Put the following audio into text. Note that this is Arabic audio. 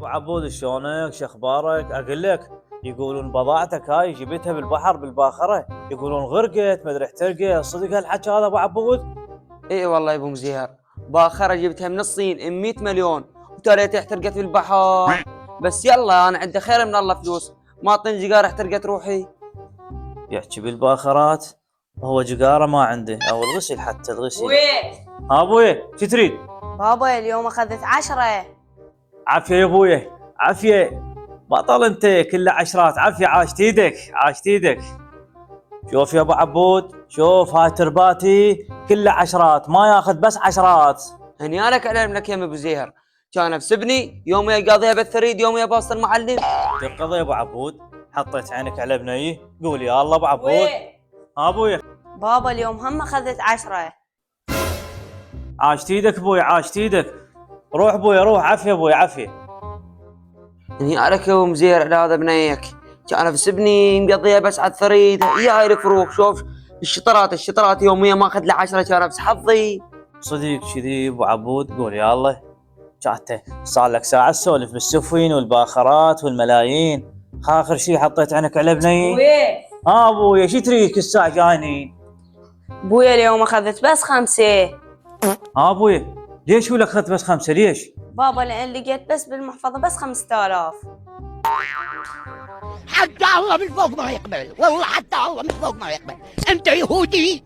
ابو عبود شلونك؟ شخبارك؟ اقول لك يقولون بضاعتك هاي جبتها بالبحر بالباخره، يقولون غرقت ما ادري احترقت، صدق هالحكي هذا ابو عبود؟ اي والله يا ابو مزيهر، باخره جبتها من الصين 100 مليون وتاليتها احترقت في البحر. بس يلا انا عندي خير من الله فلوس، ما طن جقار احترقت روحي. يحكي بالباخرات، هو جقاره ما عنده او الغسل، حتى الغسل. وين؟ ها ابوي شو تريد؟ بابا اليوم اخذت 10. عافيه يا ابوي عافيه، بطل انت كله عشرات، عافيه عاشت ايدك عاشت ايدك. شوف يا ابو عبود، شوف هاي ترباتي كله عشرات، ما ياخذ بس عشرات. هنيالك علم لك يا ابو مزيهر، كان بسبني يوم يقاضيها بالثريد يوم يباص المعلم. تقضي يا ابو عبود؟ حطيت عينك على بنيه؟ قول يا الله ابو عبود. وين؟ ها ابوي بابا اليوم هم اخذت 10. عاشت ايدك ابوي عاشت ايدك، روح ابوي روح، عافيه ابوي عافيه. هنيالك يا ابو مزيهر على هذا بنيك، كان بسبني مقضيها بس على الثريد. يا هاي الفروق، شوف الشطرات يوميا ما اخذ له 10، كان بس حظي. صديق كذي ابو عبود؟ قول يا الله. شاته صار لك ساعه تسولف بالسفن والباخرات والملايين، اخر شيء حطيت عينك على بنيه. وين؟ ها ابوي شو تريد كل ساعه جايني؟ ابويا اليوم اخذت بس 5. ها ابوي ليش ولك اخذت بس 5 ليش؟ بابا لان لقيت بس بالمحفظة بس 5000. حتى الله من فوق ما يقبل، والله حتى الله من فوق ما يقبل. انت يهودي